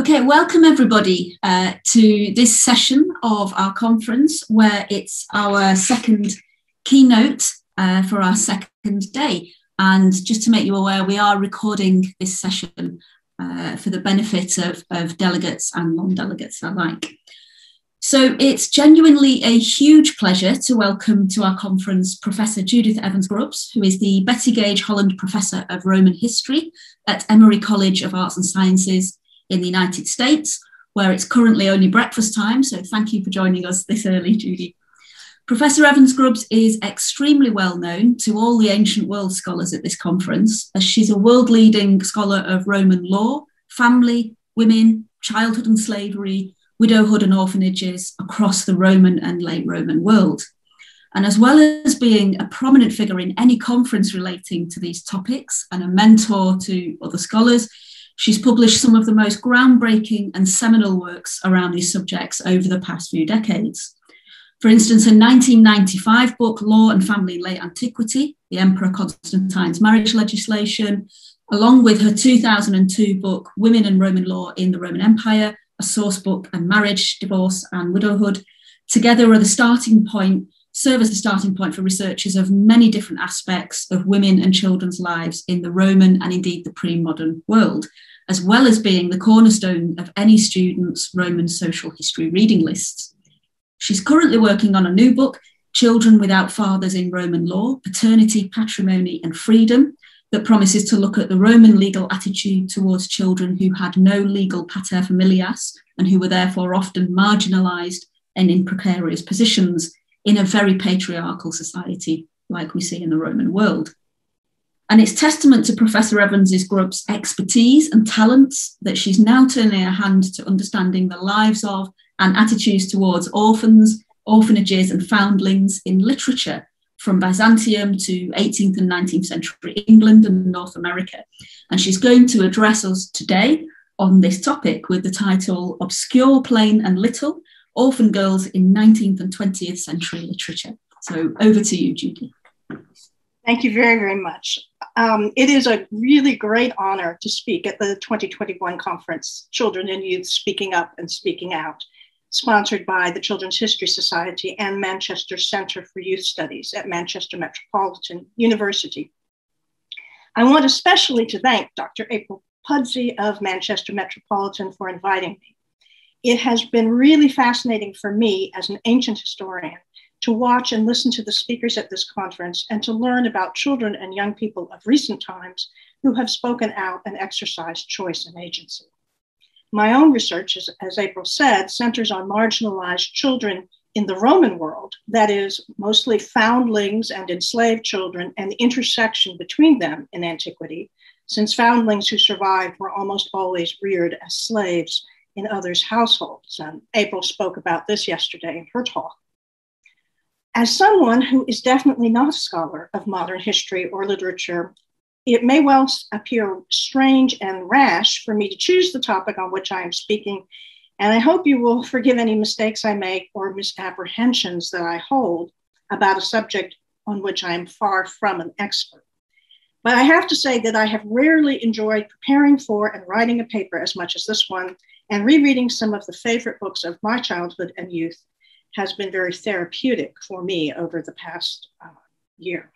Okay, welcome everybody to this session of our conference, where it's our second keynote for our second day. And just to make you aware, we are recording this session for the benefit of delegates and non-delegates alike. So it's genuinely a huge pleasure to welcome to our conference Professor Judith Evans Grubbs, who is the Betty Gage Holland Professor of Roman History at Emory College of Arts and Sciences in the United States, where it's currently only breakfast time, so thank you for joining us this early, Judy. Professor Evans Grubbs is extremely well known to all the ancient world scholars at this conference, as she's a world-leading scholar of Roman law, family, women, childhood and slavery, widowhood and orphanages across the Roman and late Roman world. And as well as being a prominent figure in any conference relating to these topics and a mentor to other scholars, she's published some of the most groundbreaking and seminal works around these subjects over the past few decades. For instance, her 1995 book, Law and Family in Late Antiquity, the Emperor Constantine's Marriage Legislation, along with her 2002 book, Women and Roman Law in the Roman Empire, a source book on marriage, divorce and widowhood, together are the starting point, serve as the starting point for researchers of many different aspects of women and children's lives in the Roman and indeed the pre-modern world, as well as being the cornerstone of any student's Roman social history reading lists. She's currently working on a new book, Children Without Fathers in Roman Law, Paternity, Patrimony and Freedom, that promises to look at the Roman legal attitude towards children who had no legal pater familias and who were therefore often marginalised and in precarious positions in a very patriarchal society like we see in the Roman world. And it's testament to Professor Evans Grubbs' expertise and talents that she's now turning her hand to understanding the lives of and attitudes towards orphans, orphanages and foundlings in literature from Byzantium to 18th and 19th century England and North America. And she's going to address us today on this topic with the title Obscure, Plain and Little, Orphan Girls in 19th and 20th Century Literature. So over to you, Judy. Thank you very, very much. It is a really great honor to speak at the 2021 conference, Children and Youth Speaking Up and Speaking Out, sponsored by the Children's History Society and Manchester Center for Youth Studies at Manchester Metropolitan University. I want especially to thank Dr. April Pudsey of Manchester Metropolitan for inviting me. It has been really fascinating for me as an ancient historian to watch and listen to the speakers at this conference and to learn about children and young people of recent times who have spoken out and exercised choice and agency. My own research, as April said, centers on marginalized children in the Roman world, that is, mostly foundlings and enslaved children, and the intersection between them in antiquity, since foundlings who survived were almost always reared as slaves in others' households. And April spoke about this yesterday in her talk. As someone who is definitely not a scholar of modern history or literature, it may well appear strange and rash for me to choose the topic on which I am speaking, and I hope you will forgive any mistakes I make or misapprehensions that I hold about a subject on which I am far from an expert. But I have to say that I have rarely enjoyed preparing for and writing a paper as much as this one, and rereading some of the favorite books of my childhood and youth has been very therapeutic for me over the past year.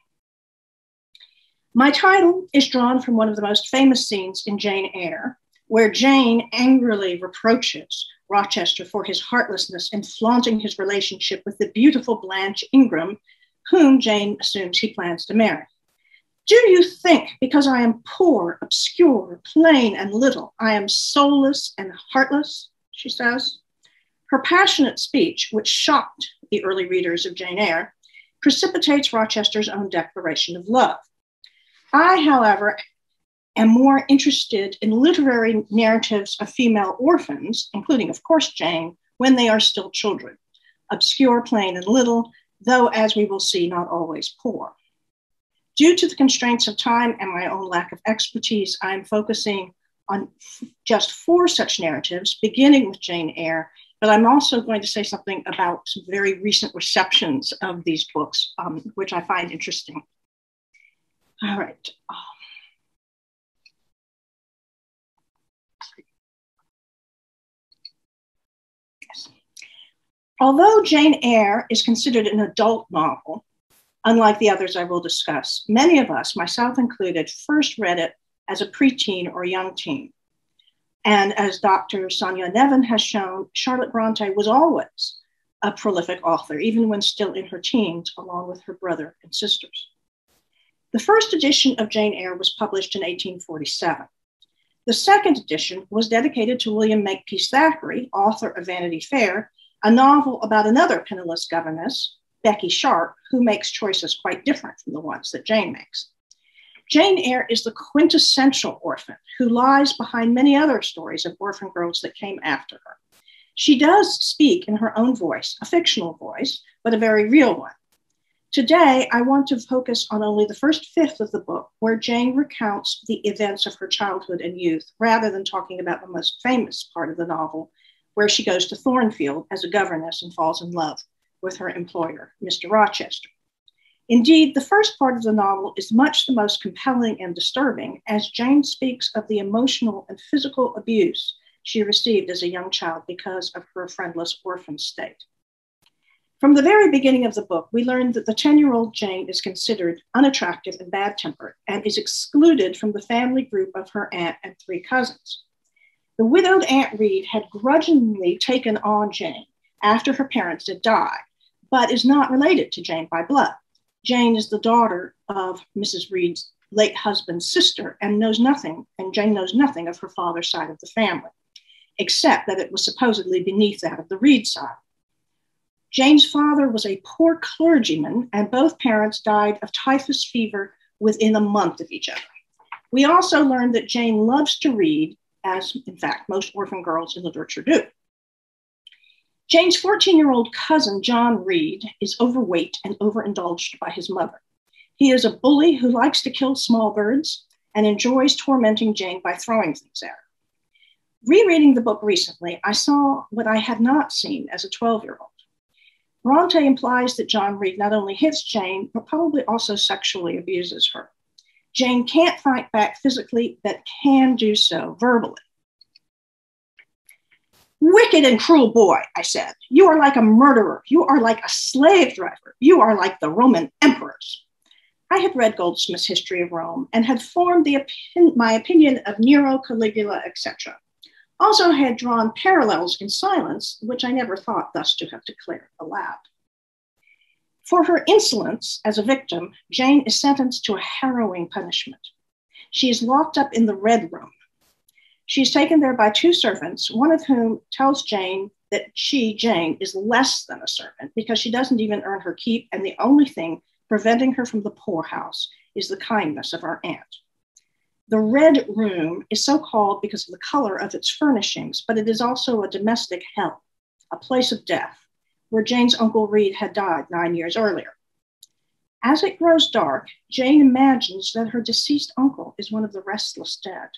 My title is drawn from one of the most famous scenes in Jane Eyre, where Jane angrily reproaches Rochester for his heartlessness in flaunting his relationship with the beautiful Blanche Ingram, whom Jane assumes he plans to marry. Do you think because I am poor, obscure, plain, and little, I am soulless and heartless, she says? Her passionate speech, which shocked the early readers of Jane Eyre, precipitates Rochester's own declaration of love. I, however, am more interested in literary narratives of female orphans, including, of course, Jane, when they are still children, obscure, plain, and little, though, as we will see, not always poor. Due to the constraints of time and my own lack of expertise, I am focusing on just 4 such narratives, beginning with Jane Eyre, but I'm also going to say something about some very recent receptions of these books, which I find interesting. All right. Yes. Although Jane Eyre is considered an adult novel, unlike the others I will discuss, many of us, myself included, first read it as a preteen or young teen. And as Dr. Sonia Nevin has shown, Charlotte Bronte was always a prolific author, even when still in her teens, along with her brother and sisters. The first edition of Jane Eyre was published in 1847. The second edition was dedicated to William Makepeace Thackeray, author of Vanity Fair, a novel about another penniless governess, Becky Sharp, who makes choices quite different from the ones that Jane makes. Jane Eyre is the quintessential orphan who lies behind many other stories of orphan girls that came after her. She does speak in her own voice, a fictional voice, but a very real one. Today, I want to focus on only the first fifth of the book, where Jane recounts the events of her childhood and youth, rather than talking about the most famous part of the novel, where she goes to Thornfield as a governess and falls in love with her employer, Mr. Rochester. Indeed, the first part of the novel is much the most compelling and disturbing, as Jane speaks of the emotional and physical abuse she received as a young child because of her friendless orphan state. From the very beginning of the book, we learn that the 10-year-old Jane is considered unattractive and bad-tempered and is excluded from the family group of her aunt and three cousins. The widowed Aunt Reed had grudgingly taken on Jane after her parents had died, but is not related to Jane by blood. Jane is the daughter of Mrs. Reed's late husband's sister and Jane knows nothing of her father's side of the family, except that it was supposedly beneath that of the Reed side. Jane's father was a poor clergyman, and both parents died of typhus fever within a month of each other. We also learned that Jane loves to read, as in fact most orphan girls in literature do. Jane's 14-year-old cousin, John Reed, is overweight and overindulged by his mother. He is a bully who likes to kill small birds and enjoys tormenting Jane by throwing things at her. Rereading the book recently, I saw what I had not seen as a 12-year-old. Bronte implies that John Reed not only hits Jane, but probably also sexually abuses her. Jane can't fight back physically, but can do so verbally. "Wicked and cruel boy," I said. "You are like a murderer. You are like a slave driver. You are like the Roman emperors." I had read Goldsmith's History of Rome and had formed my opinion of Nero, Caligula, etc. Also had drawn parallels in silence, which I never thought thus to have declared aloud. For her insolence as a victim, Jane is sentenced to a harrowing punishment. She is locked up in the Red Room. She is taken there by two servants, one of whom tells Jane that she, Jane, is less than a servant because she doesn't even earn her keep, and the only thing preventing her from the poorhouse is the kindness of our aunt. The Red Room is so called because of the color of its furnishings, but it is also a domestic hell, a place of death, where Jane's Uncle Reed had died 9 years earlier. As it grows dark, Jane imagines that her deceased uncle is one of the restless dead,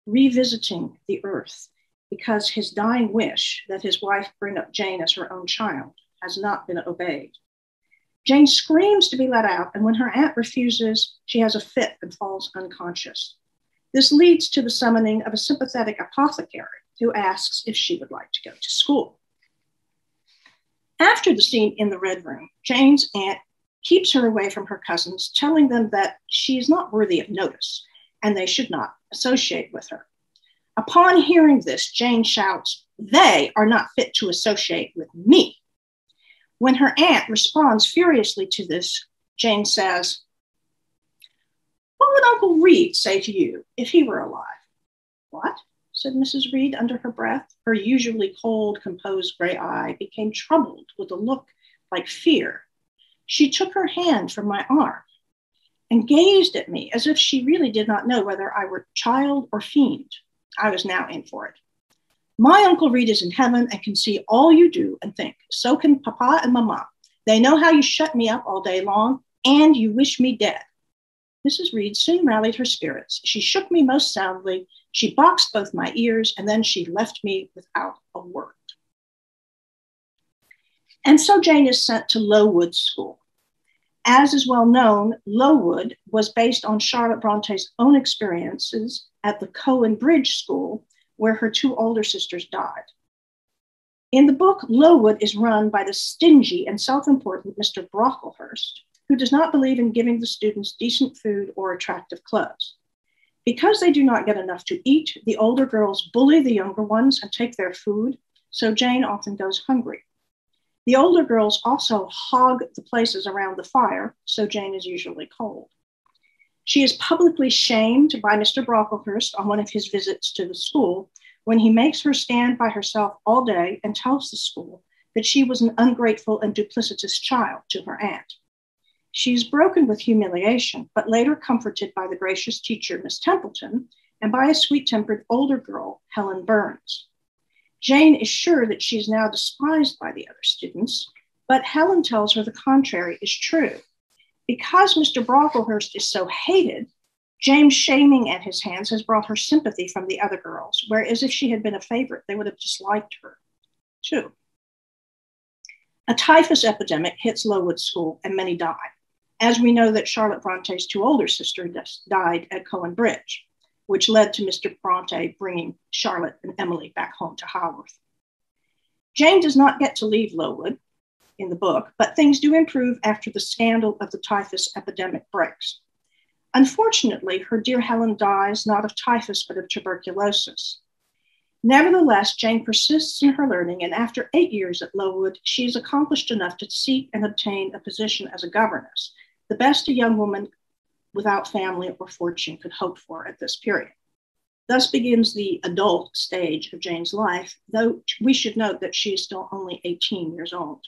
revisiting the earth because his dying wish that his wife bring up Jane as her own child has not been obeyed. Jane screams to be let out, and when her aunt refuses, she has a fit and falls unconscious. This leads to the summoning of a sympathetic apothecary who asks if she would like to go to school. After the scene in the Red Room, Jane's aunt keeps her away from her cousins, telling them that she is not worthy of notice and they should not associate with her. Upon hearing this, Jane shouts, "They are not fit to associate with me." When her aunt responds furiously to this, Jane says, "What would Uncle Reed say to you if he were alive?" "What?" said Mrs. Reed under her breath. Her usually cold, composed gray eye became troubled with a look like fear. She took her hand from my arm and gazed at me as if she really did not know whether I were child or fiend. I was now in for it. "My Uncle Reed is in heaven and can see all you do and think. So can Papa and Mama. They know how you shut me up all day long, and you wish me dead." Mrs. Reed soon rallied her spirits. She shook me most soundly. She boxed both my ears, and then she left me without a word. And so Jane is sent to Lowwood School. As is well known, Lowwood was based on Charlotte Bronte's own experiences at the Cowan Bridge School, where her two older sisters died. In the book, Lowwood is run by the stingy and self-important Mr. Brocklehurst, who does not believe in giving the students decent food or attractive clothes. Because they do not get enough to eat, the older girls bully the younger ones and take their food, so Jane often goes hungry. The older girls also hog the places around the fire, so Jane is usually cold. She is publicly shamed by Mr. Brocklehurst on one of his visits to the school when he makes her stand by herself all day and tells the school that she was an ungrateful and duplicitous child to her aunt. She is broken with humiliation, but later comforted by the gracious teacher, Miss Templeton, and by a sweet-tempered older girl, Helen Burns. Jane is sure that she is now despised by the other students, but Helen tells her the contrary is true. Because Mr. Brocklehurst is so hated, Jane's shaming at his hands has brought her sympathy from the other girls, whereas if she had been a favorite, they would have disliked her, too. A typhus epidemic hits Lowwood School, and many die, as we know that Charlotte Bronte's two older sisters died at Cowan Bridge, which led to Mr. Bronte bringing Charlotte and Emily back home to Haworth. Jane does not get to leave Lowwood in the book, but things do improve after the scandal of the typhus epidemic breaks. Unfortunately, her dear Helen dies not of typhus, but of tuberculosis. Nevertheless, Jane persists in her learning, and after 8 years at Lowwood, she is accomplished enough to seek and obtain a position as a governess, the best a young woman without family or fortune could hope for at this period. Thus begins the adult stage of Jane's life, though we should note that she is still only 18 years old.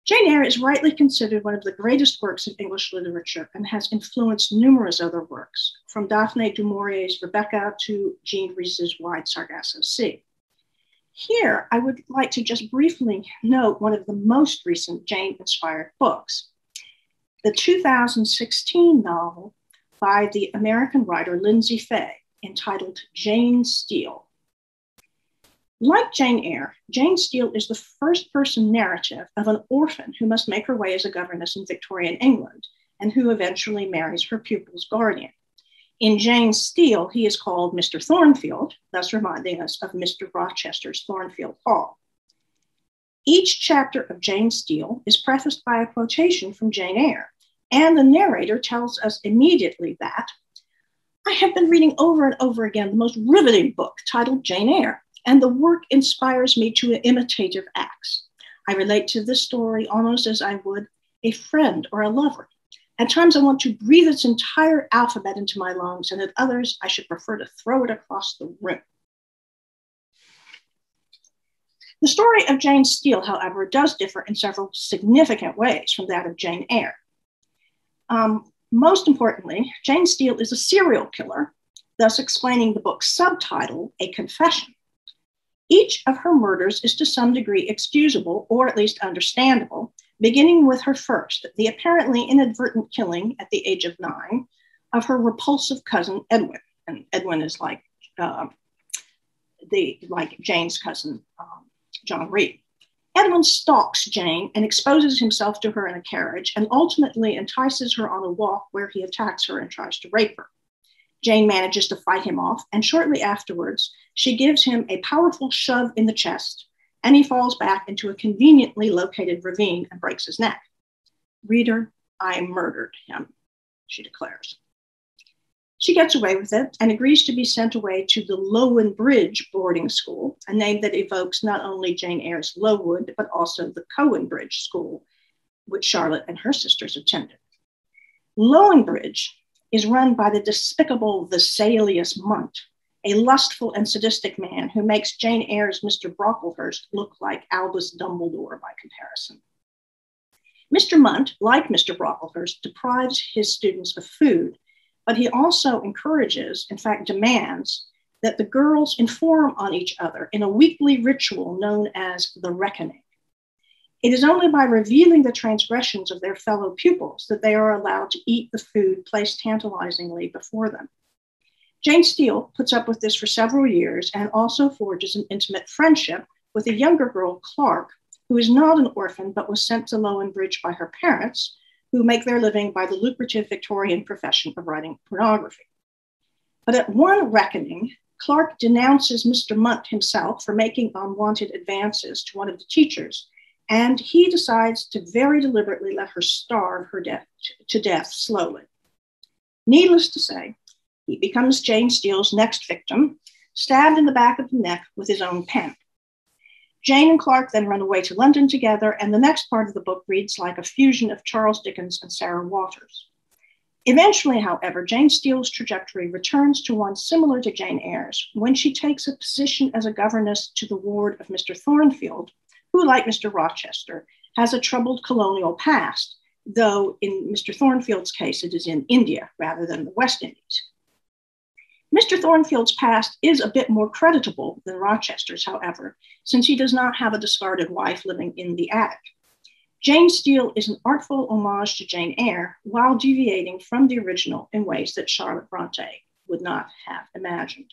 Jane Eyre is rightly considered one of the greatest works of English literature and has influenced numerous other works, from Daphne du Maurier's Rebecca to Jean Rhys's Wide Sargasso Sea. Here, I would like to just briefly note one of the most recent Jane-inspired books, the 2016 novel by the American writer Lindsay Fay, entitled Jane Steele. Like Jane Eyre, Jane Steele is the first-person narrative of an orphan who must make her way as a governess in Victorian England and who eventually marries her pupil's guardian. In Jane Steele, he is called Mr. Thornfield, thus reminding us of Mr. Rochester's Thornfield Hall. Each chapter of Jane Steele is prefaced by a quotation from Jane Eyre, and the narrator tells us immediately that, "I have been reading over and over again the most riveting book titled Jane Eyre, and the work inspires me to imitative acts. I relate to this story almost as I would a friend or a lover. At times I want to breathe its entire alphabet into my lungs, and at others I should prefer to throw it across the room." The story of Jane Steele, however, does differ in several significant ways from that of Jane Eyre. Most importantly, Jane Steele is a serial killer, thus explaining the book's subtitle, A Confession. Each of her murders is to some degree excusable, or at least understandable, beginning with her first, the apparently inadvertent killing at the age of 9 of her repulsive cousin, Edwin. And Edwin is like Jane's cousin, John Reed. Edwin stalks Jane and exposes himself to her in a carriage and ultimately entices her on a walk where he attacks her and tries to rape her. Jane manages to fight him off, and shortly afterwards, she gives him a powerful shove in the chest, and he falls back into a conveniently located ravine and breaks his neck. "Reader, I murdered him," she declares. She gets away with it and agrees to be sent away to the Lowwood Bridge boarding school, a name that evokes not only Jane Eyre's Lowwood, but also the Cowan Bridge School, which Charlotte and her sisters attended. Lowwood Bridge is run by the despicable Vesalius Munt, a lustful and sadistic man who makes Jane Eyre's Mr. Brocklehurst look like Albus Dumbledore by comparison. Mr. Munt, like Mr. Brocklehurst, deprives his students of food, but he also encourages, in fact demands, that the girls inform on each other in a weekly ritual known as the reckoning. It is only by revealing the transgressions of their fellow pupils that they are allowed to eat the food placed tantalizingly before them. Jane Steele puts up with this for several years and also forges an intimate friendship with a younger girl, Clark, who is not an orphan but was sent to Lowwood Bridge by her parents, who make their living by the lucrative Victorian profession of writing pornography. But at one reckoning, Clark denounces Mr. Munt himself for making unwanted advances to one of the teachers, and he decides to very deliberately let her starve her to death slowly. Needless to say, he becomes Jane Steele's next victim, stabbed in the back of the neck with his own pen. Jane and Clark then run away to London together, and the next part of the book reads like a fusion of Charles Dickens and Sarah Waters. Eventually, however, Jane Steele's trajectory returns to one similar to Jane Eyre's when she takes a position as a governess to the ward of Mr. Thornfield, who, like Mr. Rochester, has a troubled colonial past, though in Mr. Thornfield's case, it is in India rather than the West Indies. Mr. Thornfield's past is a bit more creditable than Rochester's, however, since he does not have a discarded wife living in the attic. Jane Steele is an artful homage to Jane Eyre while deviating from the original in ways that Charlotte Bronte would not have imagined.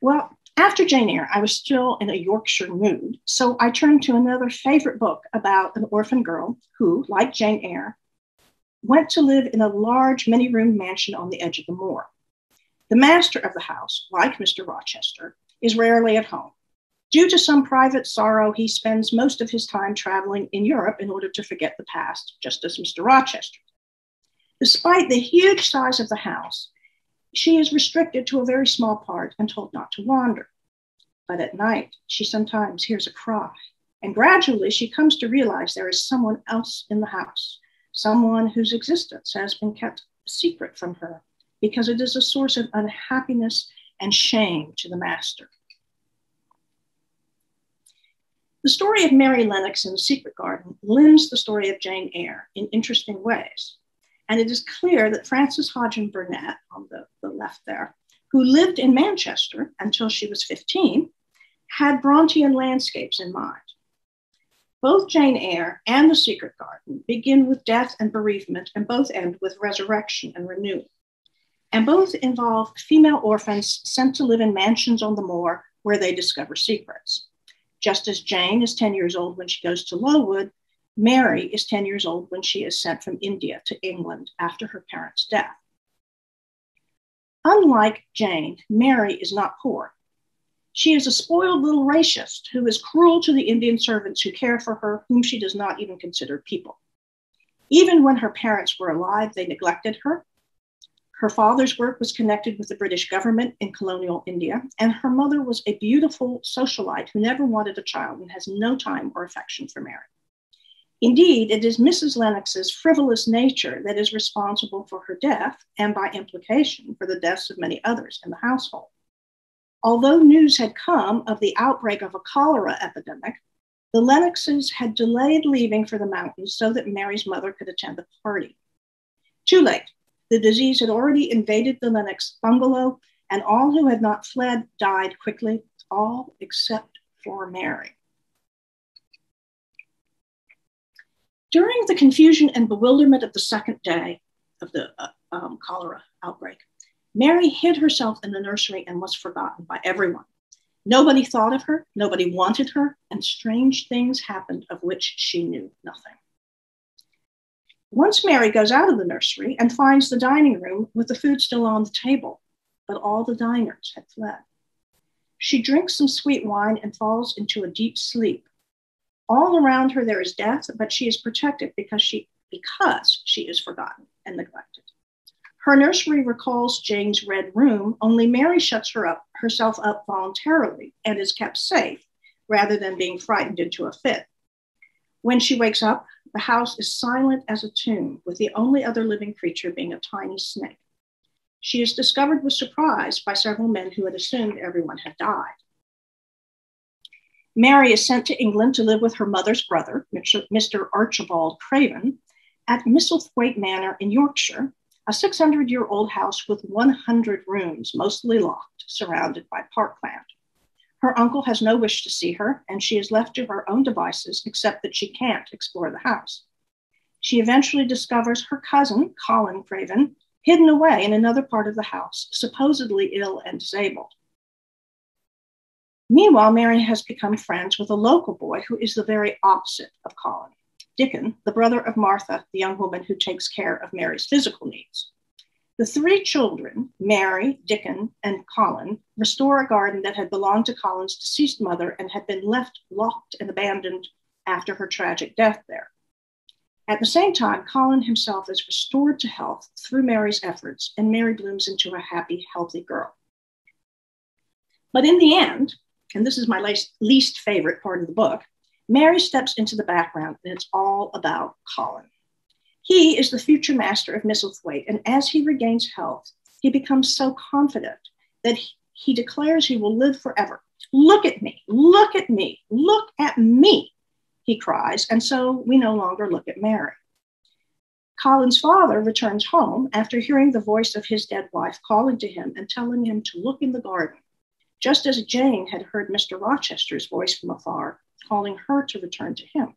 Well, after Jane Eyre, I was still in a Yorkshire mood, so I turned to another favorite book about an orphan girl who, like Jane Eyre, went to live in a large many-room mansion on the edge of the moor. The master of the house, like Mr. Rochester, is rarely at home. Due to some private sorrow, he spends most of his time traveling in Europe in order to forget the past, just as Mr. Rochester. Despite the huge size of the house, she is restricted to a very small part and told not to wander. But at night, she sometimes hears a cry, and gradually she comes to realize there is someone else in the house, someone whose existence has been kept secret from her because it is a source of unhappiness and shame to the master. The story of Mary Lennox in The Secret Garden limns the story of Jane Eyre in interesting ways. And it is clear that Frances Hodgson Burnett, on the left there, who lived in Manchester until she was 15, had Brontean landscapes in mind. Both Jane Eyre and The Secret Garden begin with death and bereavement, and both end with resurrection and renewal. And both involve female orphans sent to live in mansions on the moor where they discover secrets. Just as Jane is 10 years old when she goes to Lowwood, Mary is 10 years old when she is sent from India to England after her parents' death. Unlike Jane, Mary is not poor. She is a spoiled little racist who is cruel to the Indian servants who care for her, whom she does not even consider people. Even when her parents were alive, they neglected her. Her father's work was connected with the British government in colonial India, and her mother was a beautiful socialite who never wanted a child and has no time or affection for Mary. Indeed, it is Mrs. Lennox's frivolous nature that is responsible for her death, and by implication, for the deaths of many others in the household. Although news had come of the outbreak of a cholera epidemic, the Lennoxes had delayed leaving for the mountains so that Mary's mother could attend the party. Too late. The disease had already invaded the Lennox bungalow, and all who had not fled died quickly, all except for Mary. During the confusion and bewilderment of the second day of the cholera outbreak, Mary hid herself in the nursery and was forgotten by everyone. Nobody thought of her, nobody wanted her, and strange things happened of which she knew nothing. Once Mary goes out of the nursery and finds the dining room with the food still on the table, but all the diners had fled. She drinks some sweet wine and falls into a deep sleep. All around her there is death, but she is protected because she is forgotten and neglected. Her nursery recalls Jane's red room, only Mary shuts herself up voluntarily and is kept safe rather than being frightened into a fit. When she wakes up, the house is silent as a tomb, with the only other living creature being a tiny snake. She is discovered with surprise by several men who had assumed everyone had died. Mary is sent to England to live with her mother's brother, Mr. Archibald Craven, at Misselthwaite Manor in Yorkshire, a 600-year-old house with 100 rooms, mostly locked, surrounded by parkland. Her uncle has no wish to see her, and she is left to her own devices, except that she can't explore the house. She eventually discovers her cousin, Colin Craven, hidden away in another part of the house, supposedly ill and disabled. Meanwhile, Mary has become friends with a local boy who is the very opposite of Colin, Dickon, the brother of Martha, the young woman who takes care of Mary's physical needs. The three children, Mary, Dickon, and Colin, restore a garden that had belonged to Colin's deceased mother and had been left locked and abandoned after her tragic death there. At the same time, Colin himself is restored to health through Mary's efforts, and Mary blooms into a happy, healthy girl. But in the end, and this is my least favorite part of the book, Mary steps into the background, and it's all about Colin. He is the future master of Misselthwaite, and as he regains health, he becomes so confident that he declares he will live forever. Look at me, look at me, look at me, he cries, and so we no longer look at Mary. Colin's father returns home after hearing the voice of his dead wife calling to him and telling him to look in the garden, just as Jane had heard Mr. Rochester's voice from afar, calling her to return to him.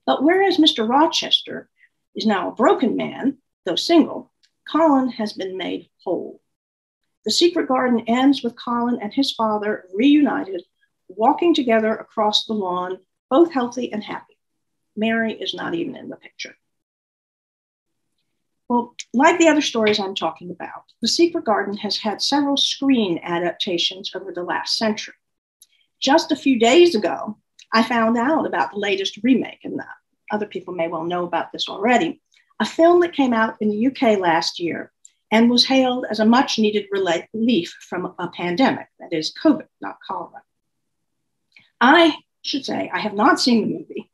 But whereas Mr. Rochester is now a broken man, though single, Colin has been made whole. The secret garden ends with Colin and his father reunited, walking together across the lawn, both healthy and happy. Mary is not even in the picture. Well, like the other stories I'm talking about, The Secret Garden has had several screen adaptations over the last century. Just a few days ago, I found out about the latest remake, and other people may well know about this already, a film that came out in the UK last year and was hailed as a much needed relief from a pandemic, that is COVID, not cholera. I should say I have not seen the movie,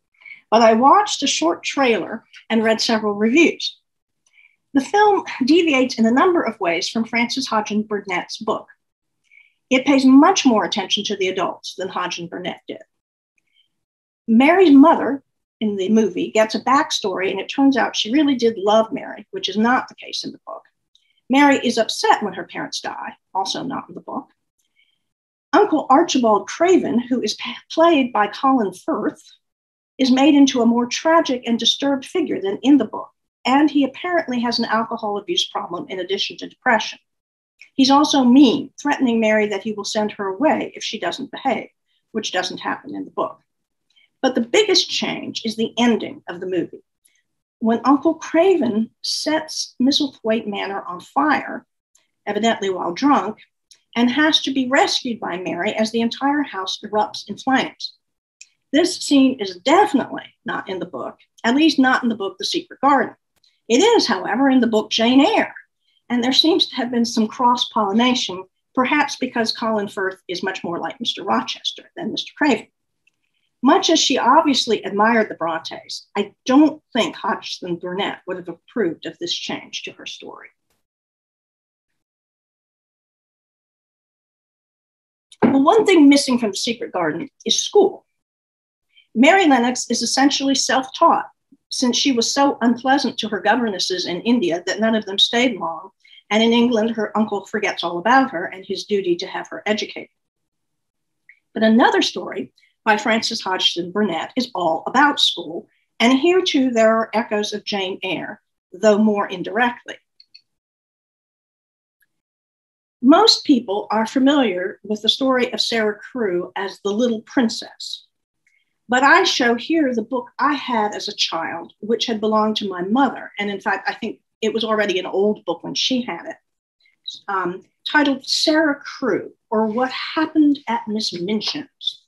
but I watched a short trailer and read several reviews. The film deviates in a number of ways from Frances Hodgson Burnett's book. It pays much more attention to the adults than Hodgson Burnett did. Mary's mother in the movie gets a backstory, and it turns out she really did love Mary, which is not the case in the book. Mary is upset when her parents die, also not in the book. Uncle Archibald Craven, who is played by Colin Firth, is made into a more tragic and disturbed figure than in the book, and he apparently has an alcohol abuse problem in addition to depression. He's also mean, threatening Mary that he will send her away if she doesn't behave, which doesn't happen in the book. But the biggest change is the ending of the movie. When Uncle Craven sets Misselthwaite Manor on fire, evidently while drunk, and has to be rescued by Mary as the entire house erupts in flames. This scene is definitely not in the book, at least not in the book The Secret Garden. It is, however, in the book Jane Eyre, and there seems to have been some cross-pollination, perhaps because Colin Firth is much more like Mr. Rochester than Mr. Craven. Much as she obviously admired the Brontes, I don't think Hodgson Burnett would have approved of this change to her story. Well, one thing missing from The Secret Garden is school. Mary Lennox is essentially self-taught, since she was so unpleasant to her governesses in India that none of them stayed long, and in England, her uncle forgets all about her and his duty to have her educated. But another story by Frances Hodgson Burnett is all about school, and here too there are echoes of Jane Eyre, though more indirectly. Most people are familiar with the story of Sarah Crewe as the Little Princess, but I show here the book I had as a child, which had belonged to my mother, and in fact, I think it was already an old book when she had it, titled Sarah Crewe, or What Happened at Miss Minchin's.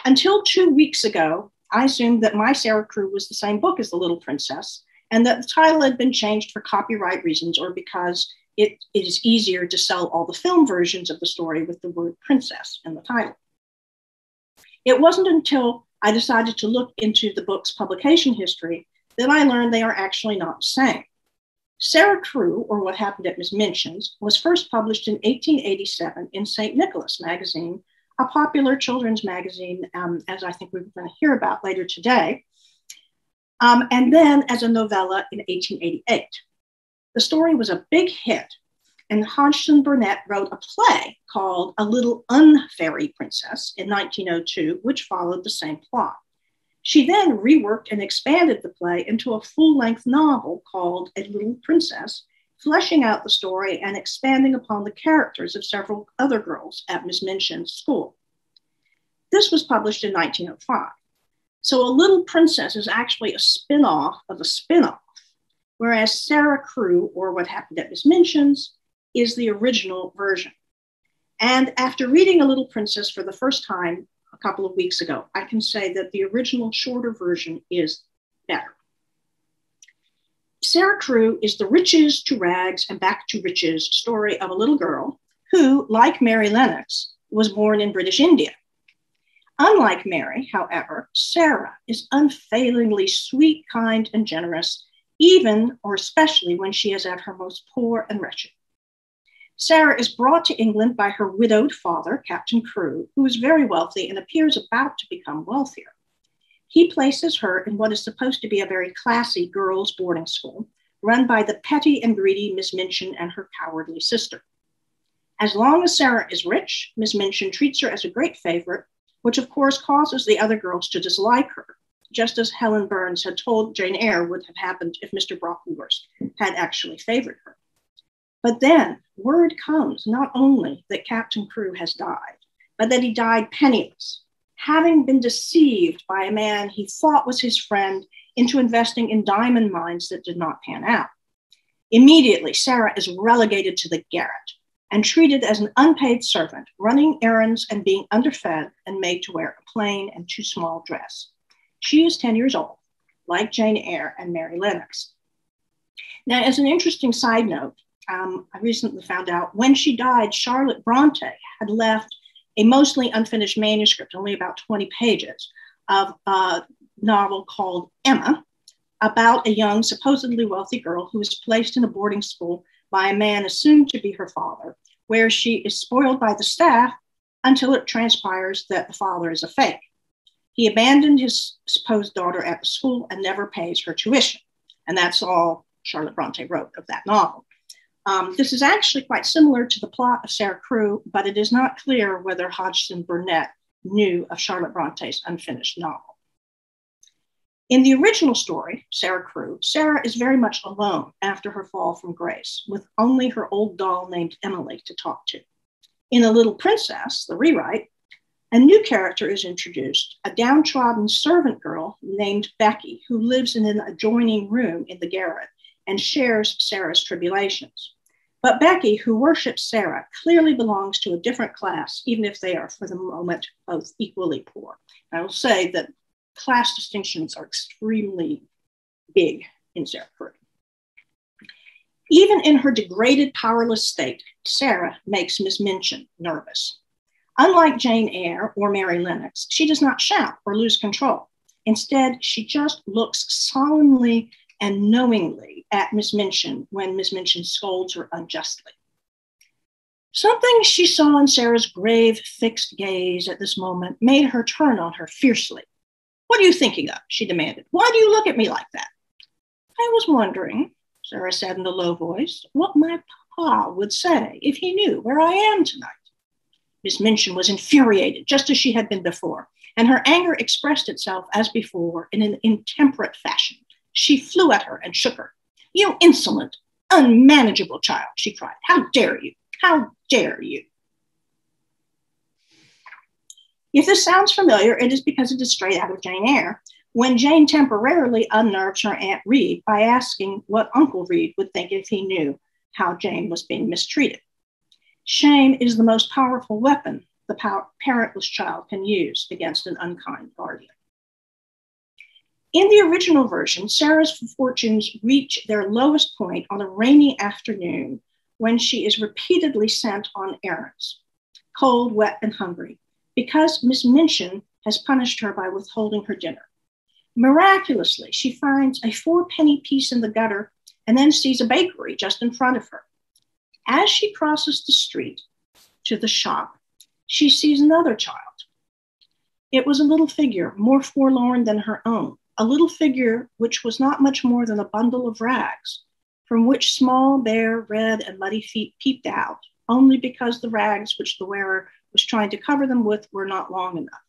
Until 2 weeks ago, I assumed that my Sarah Crewe was the same book as The Little Princess, and that the title had been changed for copyright reasons or because it is easier to sell all the film versions of the story with the word princess in the title. It wasn't until I decided to look into the book's publication history that I learned they are actually not the same. Sarah Crewe, or What Happened at Miss Minchin's, was first published in 1887 in St. Nicholas magazine, a popular children's magazine, as I think we're going to hear about later today, and then as a novella in 1888. The story was a big hit, and Hodgson Burnett wrote a play called A Little Unfairy Princess in 1902, which followed the same plot. She then reworked and expanded the play into a full-length novel called A Little Princess, fleshing out the story and expanding upon the characters of several other girls at Miss Minchin's school. This was published in 1905. So A Little Princess is actually a spin-off of a spin-off. whereas Sarah Crewe, or What Happened at Miss Minchin's, is the original version. And after reading A Little Princess for the first time a couple of weeks ago, I can say that the original shorter version is better. Sarah Crewe is the riches to rags and back to riches story of a little girl who, like Mary Lennox, was born in British India. Unlike Mary, however, Sarah is unfailingly sweet, kind, and generous, even or especially when she is at her most poor and wretched. Sarah is brought to England by her widowed father, Captain Crewe, who is very wealthy and appears about to become wealthier. He places her in what is supposed to be a very classy girls' boarding school, run by the petty and greedy Miss Minchin and her cowardly sister. As long as Sarah is rich, Miss Minchin treats her as a great favorite, which of course causes the other girls to dislike her, just as Helen Burns had told Jane Eyre would have happened if Mr. Brocklehurst had actually favored her. But then word comes not only that Captain Crewe has died, but that he died penniless, having been deceived by a man he thought was his friend into investing in diamond mines that did not pan out. Immediately, Sarah is relegated to the garret and treated as an unpaid servant, running errands and being underfed and made to wear a plain and too small dress. She is 10 years old, like Jane Eyre and Mary Lennox. Now, as an interesting side note, I recently found out when she died, Charlotte Bronte had left a mostly unfinished manuscript, only about 20 pages, of a novel called Emma, about a young, supposedly wealthy girl who is placed in a boarding school by a man assumed to be her father, where she is spoiled by the staff until it transpires that the father is a fake. He abandoned his supposed daughter at the school and never pays her tuition. And that's all Charlotte Bronte wrote of that novel. This is actually quite similar to the plot of Sarah Crewe, but it is not clear whether Hodgson Burnett knew of Charlotte Bronte's unfinished novel. In the original story, Sarah Crewe, Sarah is very much alone after her fall from grace, with only her old doll named Emily to talk to. In A Little Princess, the rewrite, a new character is introduced, a downtrodden servant girl named Becky, who lives in an adjoining room in the garret and shares Sarah's tribulations. But Becky, who worships Sarah, clearly belongs to a different class, even if they are, for the moment, both equally poor. I will say that class distinctions are extremely big in Sarah Crewe. Even in her degraded, powerless state, Sarah makes Miss Minchin nervous. Unlike Jane Eyre or Mary Lennox, she does not shout or lose control. Instead, she just looks solemnly and knowingly at Miss Minchin when Miss Minchin scolds her unjustly. Something she saw in Sarah's grave, fixed gaze at this moment made her turn on her fiercely. "What are you thinking of?" she demanded. "Why do you look at me like that?" "I was wondering," Sarah said in a low voice, "what my papa would say if he knew where I am tonight." Miss Minchin was infuriated, just as she had been before, and her anger expressed itself as before in an intemperate fashion. She flew at her and shook her. "You insolent, unmanageable child," she cried. "How dare you? How dare you?" If this sounds familiar, it is because it is straight out of Jane Eyre, when Jane temporarily unnerves her Aunt Reed by asking what Uncle Reed would think if he knew how Jane was being mistreated. Shame is the most powerful weapon the parentless child can use against an unkind guardian. In the original version, Sarah's fortunes reach their lowest point on a rainy afternoon when she is repeatedly sent on errands, cold, wet, and hungry, because Miss Minchin has punished her by withholding her dinner. Miraculously, she finds a 4-penny piece in the gutter and then sees a bakery just in front of her. As she crosses the street to the shop, she sees another child. It was a little figure, more forlorn than her own, a little figure which was not much more than a bundle of rags, from which small, bare, red, and muddy feet peeped out, only because the rags which the wearer was trying to cover them with were not long enough.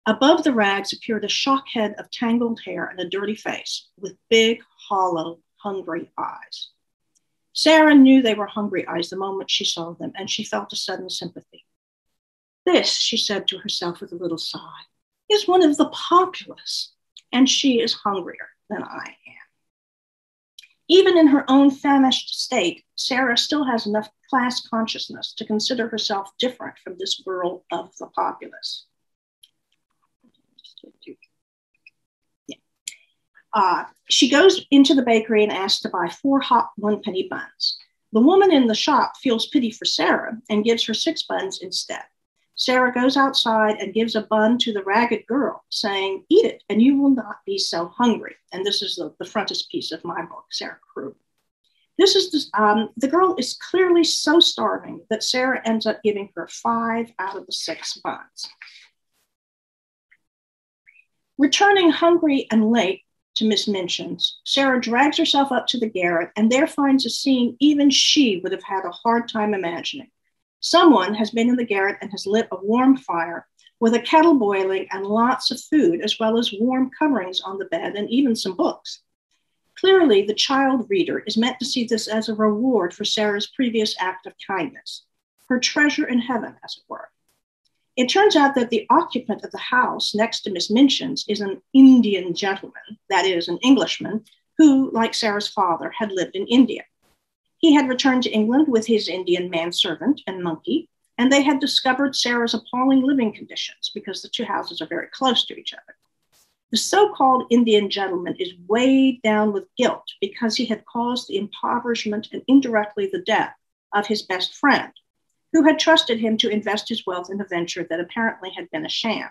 Above the rags appeared a shock head of tangled hair and a dirty face, with big, hollow, hungry eyes. Sarah knew they were hungry eyes the moment she saw them, and she felt a sudden sympathy. "This," she said to herself with a little sigh, "is one of the populace, and she is hungrier than I am." Even in her own famished state, Sarah still has enough class consciousness to consider herself different from this girl of the populace. She goes into the bakery and asks to buy 4 hot 1-penny buns. The woman in the shop feels pity for Sarah and gives her 6 buns instead. Sarah goes outside and gives a bun to the ragged girl, saying, "Eat it and you will not be so hungry." And this is the frontispiece of my book, Sarah Crewe. This is the girl is clearly so starving that Sarah ends up giving her 5 out of the 6 buns. Returning hungry and late to Miss Minchin's, Sarah drags herself up to the garret and there finds a scene even she would have had a hard time imagining. Someone has been in the garret and has lit a warm fire with a kettle boiling and lots of food, as well as warm coverings on the bed and even some books. Clearly, the child reader is meant to see this as a reward for Sarah's previous act of kindness, her treasure in heaven, as it were. It turns out that the occupant of the house next to Miss Minchin's is an Indian gentleman, that is, an Englishman, who, like Sarah's father, had lived in India. He had returned to England with his Indian manservant and monkey, and they had discovered Sarah's appalling living conditions because the 2 houses are very close to each other. The so-called Indian gentleman is weighed down with guilt because he had caused the impoverishment and indirectly the death of his best friend, who had trusted him to invest his wealth in a venture that apparently had been a sham.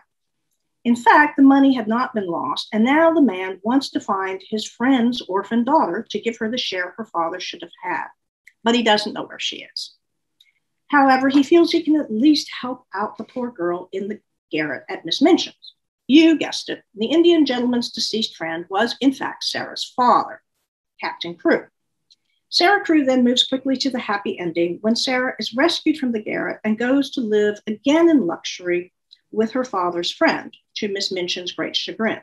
In fact, the money had not been lost, and now the man wants to find his friend's orphan daughter to give her the share her father should have had, but he doesn't know where she is. However, he feels he can at least help out the poor girl in the garret at Miss Minchin's. You guessed it, the Indian gentleman's deceased friend was, in fact, Sarah's father, Captain Crewe. Sarah Crewe then moves quickly to the happy ending when Sarah is rescued from the garret and goes to live again in luxury with her father's friend, to Miss Minchin's great chagrin.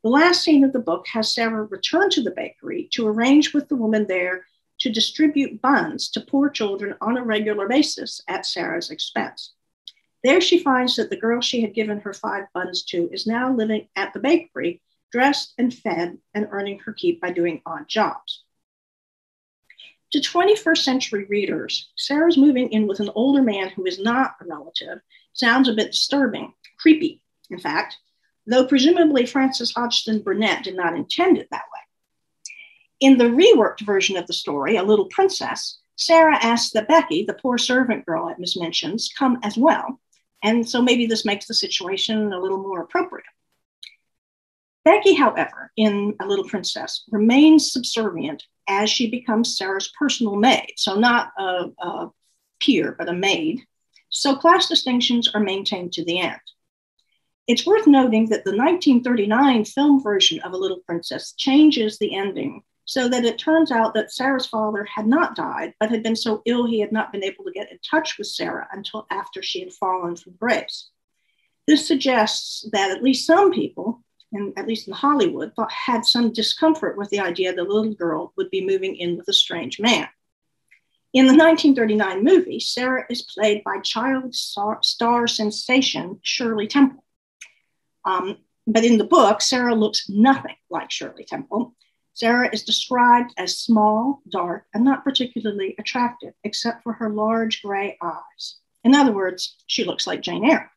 The last scene of the book has Sarah return to the bakery to arrange with the woman there to distribute buns to poor children on a regular basis at Sarah's expense. There she finds that the girl she had given her 5 buns to is now living at the bakery, dressed and fed and earning her keep by doing odd jobs. To 21st century readers, Sarah's moving in with an older man who is not a relative sounds a bit disturbing, creepy, in fact, though presumably Frances Hodgson Burnett did not intend it that way. In the reworked version of the story, A Little Princess, Sarah asks that Becky, the poor servant girl at Miss Minchin's, come as well, and so maybe this makes the situation a little more appropriate. Becky, however, in A Little Princess, remains subservient as she becomes Sarah's personal maid, so not a peer, but a maid. So class distinctions are maintained to the end. It's worth noting that the 1939 film version of A Little Princess changes the ending so that it turns out that Sarah's father had not died, but had been so ill he had not been able to get in touch with Sarah until after she had fallen from grace. This suggests that at least some people, and at least in Hollywood, had some discomfort with the idea that the little girl would be moving in with a strange man. In the 1939 movie, Sarah is played by child star sensation Shirley Temple. But in the book, Sarah looks nothing like Shirley Temple. Sarah is described as small, dark, and not particularly attractive, except for her large gray eyes. In other words, she looks like Jane Eyre.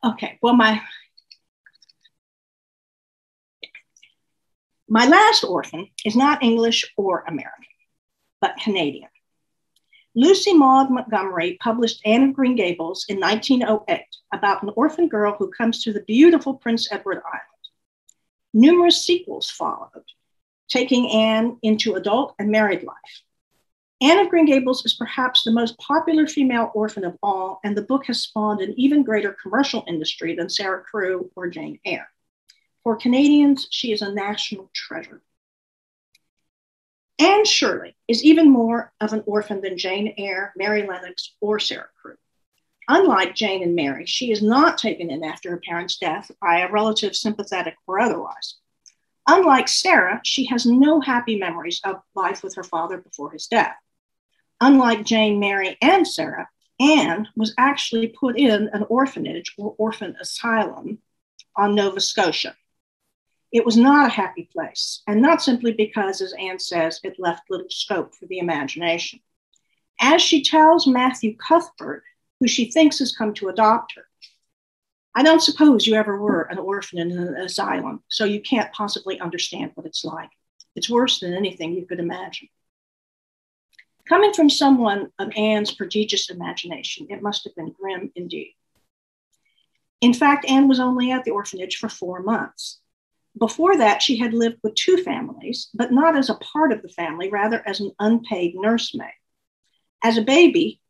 Okay, well, my last orphan is not English or American, but Canadian. Lucy Maud Montgomery published Anne of Green Gables in 1908 about an orphan girl who comes to the beautiful Prince Edward Island. Numerous sequels followed, taking Anne into adult and married life. Anne of Green Gables is perhaps the most popular female orphan of all, and the book has spawned an even greater commercial industry than Sarah Crewe or Jane Eyre. For Canadians, she is a national treasure. Anne Shirley is even more of an orphan than Jane Eyre, Mary Lennox, or Sarah Crewe. Unlike Jane and Mary, she is not taken in after her parents' death by a relative sympathetic or otherwise. Unlike Sarah, she has no happy memories of life with her father before his death. Unlike Jane, Mary, and Sarah, Anne was actually put in an orphanage or orphan asylum on Nova Scotia. It was not a happy place, and not simply because, as Anne says, it left little scope for the imagination. As she tells Matthew Cuthbert, who she thinks has come to adopt her, I don't suppose you ever were an orphan in an asylum, so you can't possibly understand what it's like. It's worse than anything you could imagine. Coming from someone of Anne's prodigious imagination, it must have been grim indeed. In fact, Anne was only at the orphanage for 4 months. Before that, she had lived with 2 families, but not as a part of the family, rather as an unpaid nursemaid. As a baby,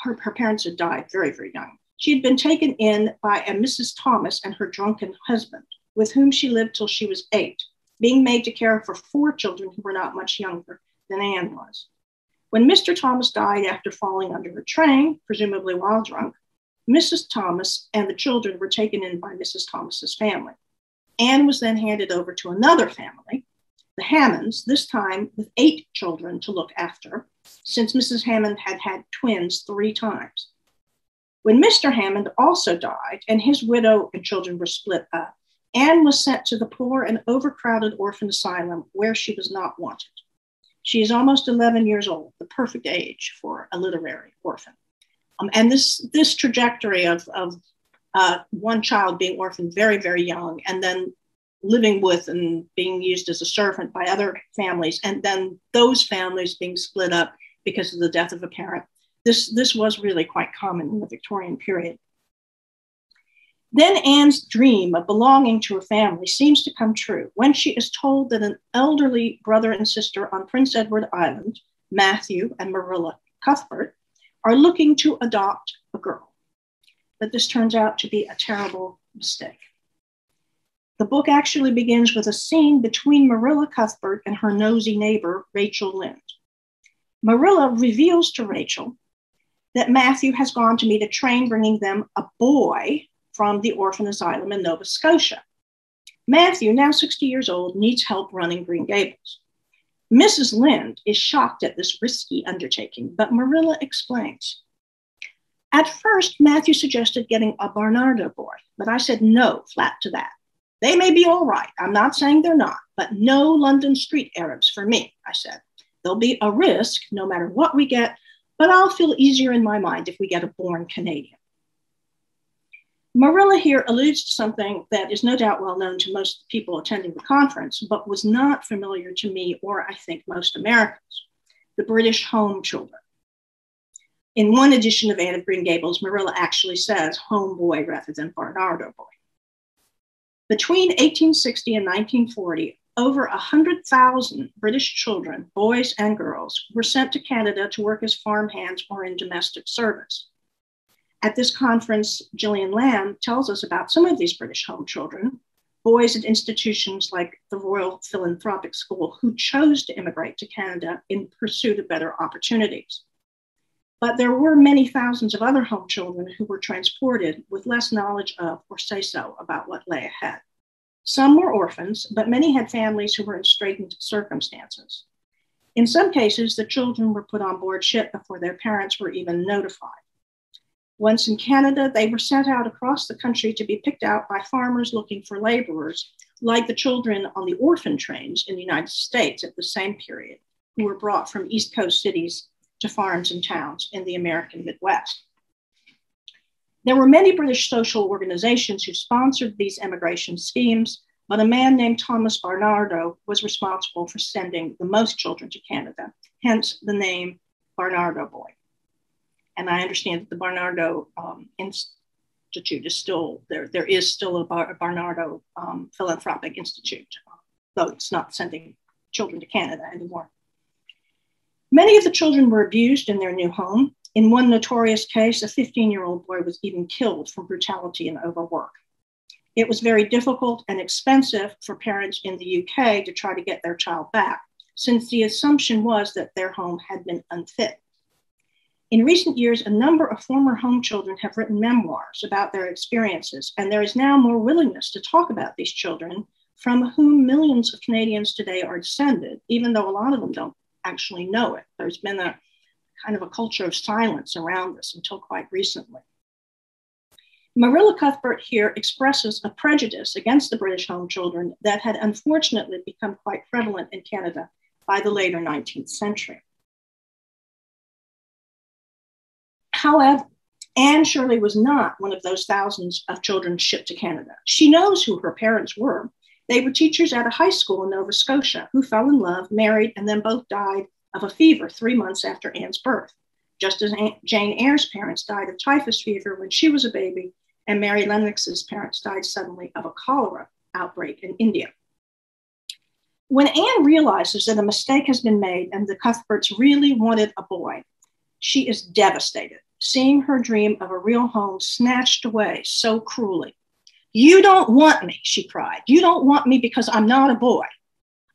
her parents had died very, very young. She had been taken in by a Mrs. Thomas and her drunken husband, with whom she lived till she was 8, being made to care for 4 children who were not much younger than Anne was. When Mr. Thomas died after falling under a train, presumably while drunk, Mrs. Thomas and the children were taken in by Mrs. Thomas's family. Anne was then handed over to another family, the Hammonds, this time with 8 children to look after, since Mrs. Hammond had had twins 3 times. When Mr. Hammond also died and his widow and children were split up, Anne was sent to the poor and overcrowded orphan asylum where she was not wanted. She is almost 11 years old, the perfect age for a literary orphan. And this trajectory of one child being orphaned very, very young, and then living with and being used as a servant by other families, and then those families being split up because of the death of a parent. This was really quite common in the Victorian period. Then Anne's dream of belonging to a family seems to come true when she is told that an elderly brother and sister on Prince Edward Island, Matthew and Marilla Cuthbert, are looking to adopt a girl. But this turns out to be a terrible mistake. The book actually begins with a scene between Marilla Cuthbert and her nosy neighbor, Rachel Lynde. Marilla reveals to Rachel that Matthew has gone to meet a train bringing them a boy from the orphan asylum in Nova Scotia. Matthew, now 60 years old, needs help running Green Gables. Mrs. Lynde is shocked at this risky undertaking, but Marilla explains. At first, Matthew suggested getting a Barnardo boy, but I said no, flat to that. They may be all right, I'm not saying they're not, but no London street Arabs for me, I said. There'll be a risk no matter what we get, but I'll feel easier in my mind if we get a born Canadian. Marilla here alludes to something that is no doubt well known to most people attending the conference, but was not familiar to me or I think most Americans, the British home children. In one edition of Anne of Green Gables, Marilla actually says homeboy rather than Barnardo boy. Between 1860 and 1940, over 100,000 British children, boys and girls, were sent to Canada to work as farmhands or in domestic service. At this conference, Gillian Lamb tells us about some of these British home children, boys at institutions like the Royal Philanthropic School, who chose to immigrate to Canada in pursuit of better opportunities. But there were many thousands of other home children who were transported with less knowledge of or say-so about what lay ahead. Some were orphans, but many had families who were in straitened circumstances. In some cases, the children were put on board ship before their parents were even notified. Once in Canada, they were sent out across the country to be picked out by farmers looking for laborers, like the children on the orphan trains in the United States at the same period, who were brought from East Coast cities to farms and towns in the American Midwest. There were many British social organizations who sponsored these immigration schemes, but a man named Thomas Barnardo was responsible for sending the most children to Canada, hence the name Barnardo Boy. And I understand that the Barnardo Institute is still, there is still a Barnardo Philanthropic Institute, though it's not sending children to Canada anymore. Many of the children were abused in their new home. In one notorious case, a 15-year-old boy was even killed from brutality and overwork. It was very difficult and expensive for parents in the UK to try to get their child back, since the assumption was that their home had been unfit. In recent years, a number of former home children have written memoirs about their experiences, and there is now more willingness to talk about these children, from whom millions of Canadians today are descended, even though a lot of them don't actually know it. There's been a kind of a culture of silence around this until quite recently. Marilla Cuthbert here expresses a prejudice against the British home children that had unfortunately become quite prevalent in Canada by the later 19th century. However, Anne Shirley was not one of those thousands of children shipped to Canada. She knows who her parents were. They were teachers at a high school in Nova Scotia who fell in love, married, and then both died of a fever 3 months after Anne's birth, just as Jane Eyre's parents died of typhus fever when she was a baby, and Mary Lennox's parents died suddenly of a cholera outbreak in India. When Anne realizes that a mistake has been made and the Cuthberts really wanted a boy, she is devastated, seeing her dream of a real home snatched away so cruelly. "You don't want me," she cried. "You don't want me because I'm not a boy.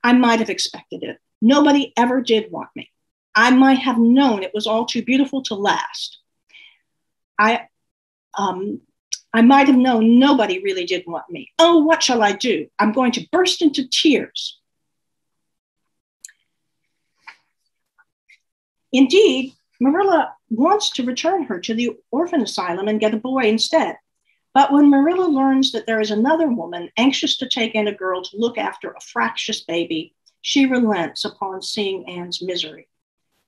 I might have expected it. Nobody ever did want me. I might have known it was all too beautiful to last. I might have known nobody really did want me. Oh, what shall I do? I'm going to burst into tears." Indeed, Marilla wants to return her to the orphan asylum and get a boy instead. But when Marilla learns that there is another woman anxious to take in a girl to look after a fractious baby, she relents upon seeing Anne's misery.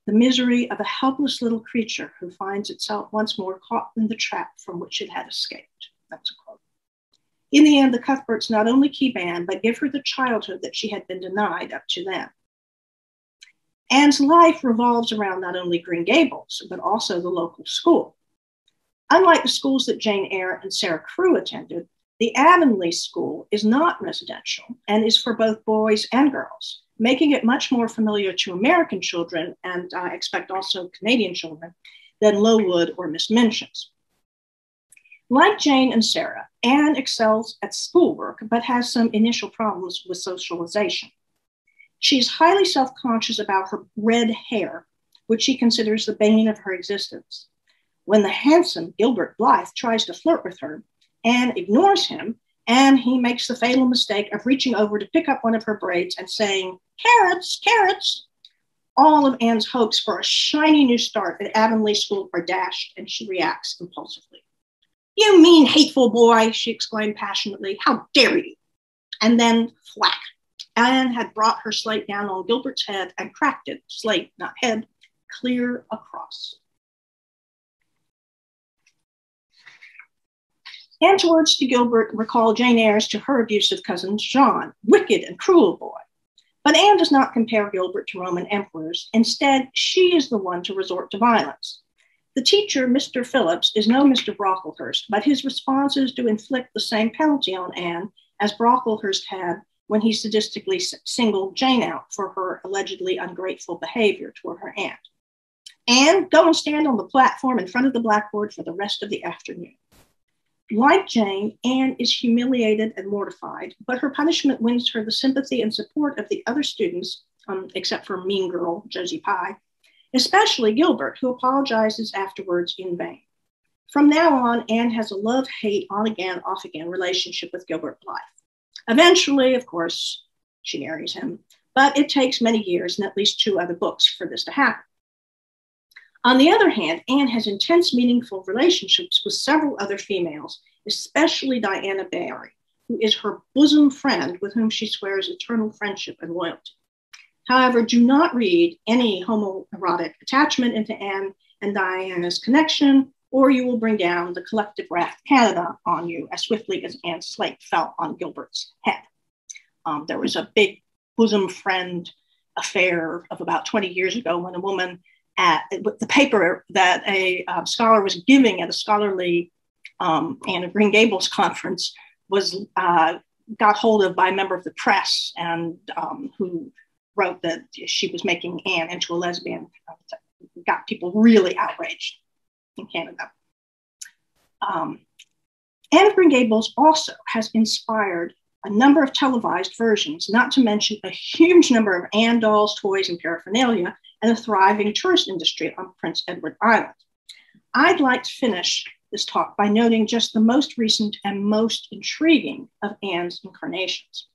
The misery of a helpless little creature who finds itself once more caught in the trap from which it had escaped. That's a quote. In the end, the Cuthberts not only keep Anne, but give her the childhood that she had been denied up to then. Anne's life revolves around not only Green Gables, but also the local school. Unlike the schools that Jane Eyre and Sarah Crewe attended, the Avonlea School is not residential and is for both boys and girls, making it much more familiar to American children, and I expect also Canadian children, than Lowwood or Miss Minchin's. Like Jane and Sarah, Anne excels at schoolwork, but has some initial problems with socialization. She's highly self-conscious about her red hair, which she considers the bane of her existence. When the handsome Gilbert Blythe tries to flirt with her, Anne ignores him, and he makes the fatal mistake of reaching over to pick up one of her braids and saying, "Carrots, carrots." All of Anne's hopes for a shiny new start at Avonlea School are dashed, and she reacts impulsively. "You mean hateful boy," she exclaimed passionately. "How dare you?" And then whack. Anne had brought her slate down on Gilbert's head and cracked it, slate, not head, clear across. Anne's words to Gilbert recall Jane Eyre's to her abusive cousin John, "wicked and cruel boy." But Anne does not compare Gilbert to Roman emperors. Instead, she is the one to resort to violence. The teacher, Mr. Phillips, is no Mr. Brocklehurst, but his response is to inflict the same penalty on Anne as Brocklehurst had when he sadistically singled Jane out for her allegedly ungrateful behavior toward her aunt. "Anne, go and stand on the platform in front of the blackboard for the rest of the afternoon." Like Jane, Anne is humiliated and mortified, but her punishment wins her the sympathy and support of the other students, except for mean girl Josie Pye, especially Gilbert, who apologizes afterwards in vain. From now on, Anne has a love-hate, on-again, off-again relationship with Gilbert Blythe. Eventually, of course, she marries him, but it takes many years and at least 2 other books for this to happen. On the other hand, Anne has intense, meaningful relationships with several other females, especially Diana Barry, who is her bosom friend with whom she swears eternal friendship and loyalty. However, do not read any homoerotic attachment into Anne and Diana's connection, or you will bring down the collective wrath of Canada on you as swiftly as Anne's slate fell on Gilbert's head. There was a big bosom friend affair of about 20 years ago when a woman with the paper that a scholar was giving at a scholarly Anne of Green Gables conference was got hold of by a member of the press, and who wrote that she was making Anne into a lesbian. Got people really outraged in Canada. Anne of Green Gables also has inspired a number of televised versions, not to mention a huge number of Anne dolls, toys, and paraphernalia, and a thriving tourist industry on Prince Edward Island. I'd like to finish this talk by noting just the most recent and most intriguing of Anne's incarnations.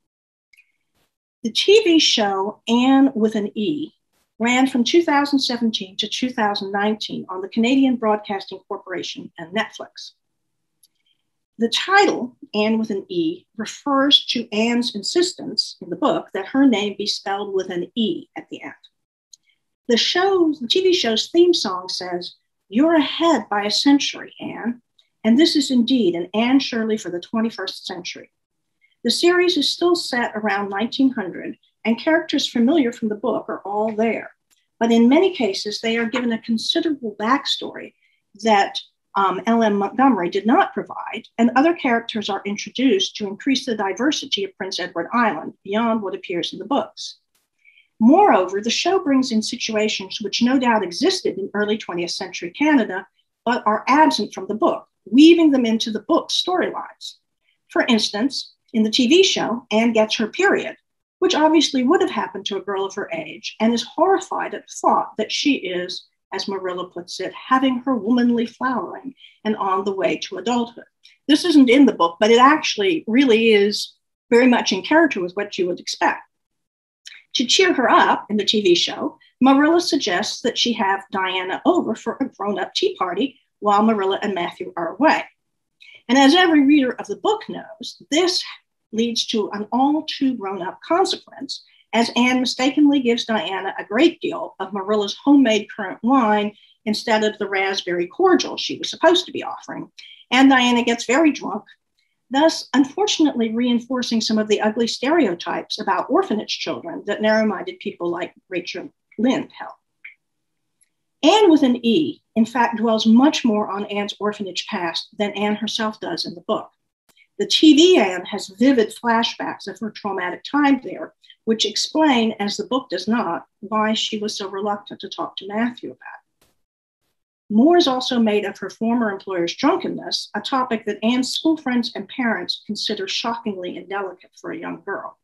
The TV show Anne with an E ran from 2017 to 2019 on the Canadian Broadcasting Corporation and Netflix. The title, Anne with an E, refers to Anne's insistence in the book that her name be spelled with an E at the end. The TV show's theme song says, "You're ahead by a century, Anne." And this is indeed an Anne Shirley for the 21st century. The series is still set around 1900, and characters familiar from the book are all there. But in many cases, they are given a considerable backstory that L.M. Montgomery did not provide, and other characters are introduced to increase the diversity of Prince Edward Island beyond what appears in the books. Moreover, the show brings in situations which no doubt existed in early 20th century Canada, but are absent from the book, weaving them into the book's storylines. For instance, in the TV show, Anne gets her period, which obviously would have happened to a girl of her age, and is horrified at the thought that she is, as Marilla puts it, having her womanly flowering and on the way to adulthood. This isn't in the book, but it actually really is very much in character with what you would expect. To cheer her up in the TV show, Marilla suggests that she have Diana over for a grown-up tea party while Marilla and Matthew are away. And as every reader of the book knows, this leads to an all too grown-up consequence, as Anne mistakenly gives Diana a great deal of Marilla's homemade currant wine instead of the raspberry cordial she was supposed to be offering. And Diana gets very drunk, thus unfortunately reinforcing some of the ugly stereotypes about orphanage children that narrow-minded people like Rachel Lynde held. Anne with an E, in fact, dwells much more on Anne's orphanage past than Anne herself does in the book. The TV Anne has vivid flashbacks of her traumatic time there, which explain, as the book does not, why she was so reluctant to talk to Matthew about it. More is also made of her former employer's drunkenness, a topic that Anne's school friends and parents consider shockingly indelicate for a young girl.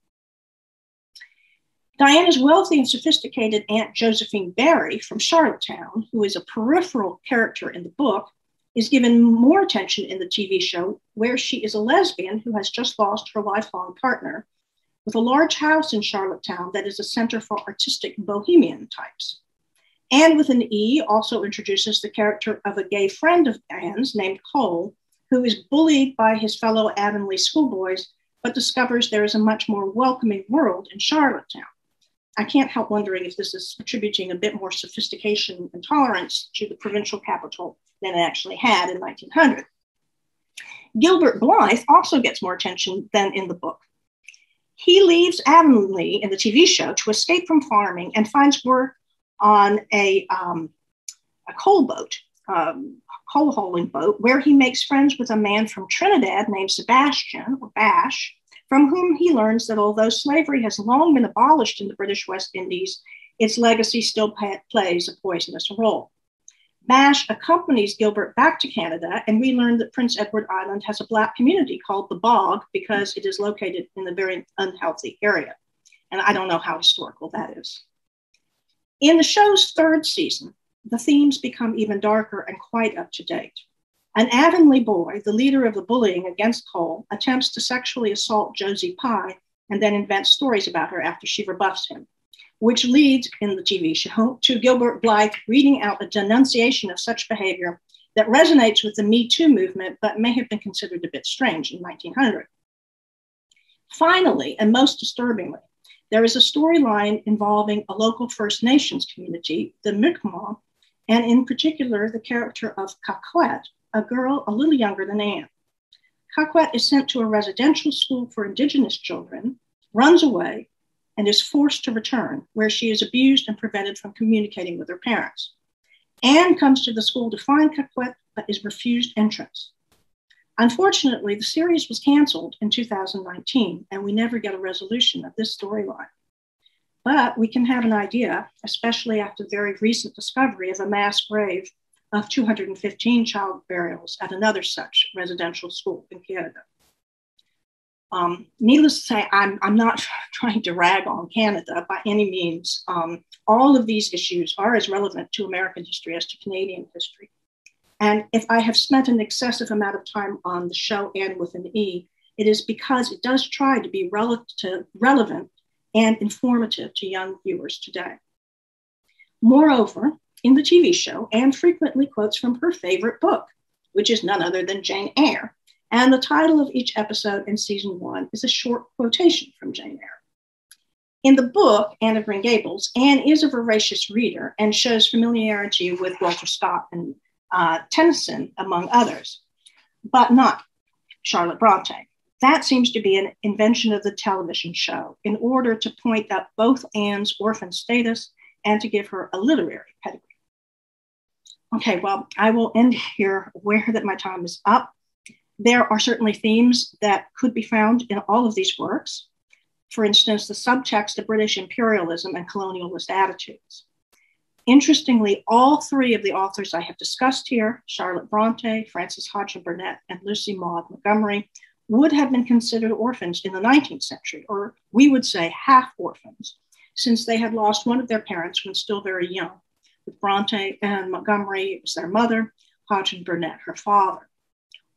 Diana's wealthy and sophisticated Aunt Josephine Barry from Charlottetown, who is a peripheral character in the book, is given more attention in the TV show, where she is a lesbian who has just lost her lifelong partner, with a large house in Charlottetown that is a center for artistic bohemian types. Anne with an E also introduces the character of a gay friend of Anne's named Cole, who is bullied by his fellow Avonlea schoolboys, but discovers there is a much more welcoming world in Charlottetown. I can't help wondering if this is attributing a bit more sophistication and tolerance to the provincial capital than it actually had in 1900. Gilbert Blythe also gets more attention than in the book. He leaves Avonlea in the TV show to escape from farming and finds work on a coal boat, coal hauling boat, where he makes friends with a man from Trinidad named Sebastian, or Bash, from whom he learns that although slavery has long been abolished in the British West Indies, its legacy still plays a poisonous role. Bash accompanies Gilbert back to Canada, and we learn that Prince Edward Island has a Black community called the Bog because it is located in a very unhealthy area. And I don't know how historical that is. In the show's third season, the themes become even darker and quite up to date. An Avonlea boy, the leader of the bullying against Cole, attempts to sexually assault Josie Pye and then invents stories about her after she rebuffs him, which leads in the TV show to Gilbert Blythe reading out a denunciation of such behavior that resonates with the Me Too movement, but may have been considered a bit strange in 1900. Finally, and most disturbingly, there is a storyline involving a local First Nations community, the Mi'kmaq, and in particular, the character of Caquette, a girl a little younger than Anne. Caquette is sent to a residential school for Indigenous children, runs away, and is forced to return, where she is abused and prevented from communicating with her parents. Anne comes to the school to find Caquette, but is refused entrance. Unfortunately, the series was canceled in 2019, and we never get a resolution of this storyline. But we can have an idea, especially after the very recent discovery of a mass grave of 215 child burials at another such residential school in Canada. Needless to say, I'm not trying to rag on Canada by any means. All of these issues are as relevant to American history as to Canadian history. And if I have spent an excessive amount of time on the show Anne with an E, it is because it does try to be relevant and informative to young viewers today. Moreover, in the TV show, Anne frequently quotes from her favorite book, which is none other than Jane Eyre, And the title of each episode in season 1 is a short quotation from Jane Eyre. In the book, Anne of Green Gables, Anne is a voracious reader and shows familiarity with Walter Scott and Tennyson, among others, but not Charlotte Bronte. That seems to be an invention of the television show in order to point out both Anne's orphan status and to give her a literary pedigree. Okay, well, I will end here, aware that my time is up. There are certainly themes that could be found in all of these works. For instance, the subtext of British imperialism and colonialist attitudes. Interestingly, all three of the authors I have discussed here, Charlotte Bronte, Frances Hodgson Burnett, and Lucy Maud Montgomery, would have been considered orphans in the 19th century, or we would say half orphans, since they had lost one of their parents when still very young. With Bronte and Montgomery, it was their mother, Hodgson Burnett, her father.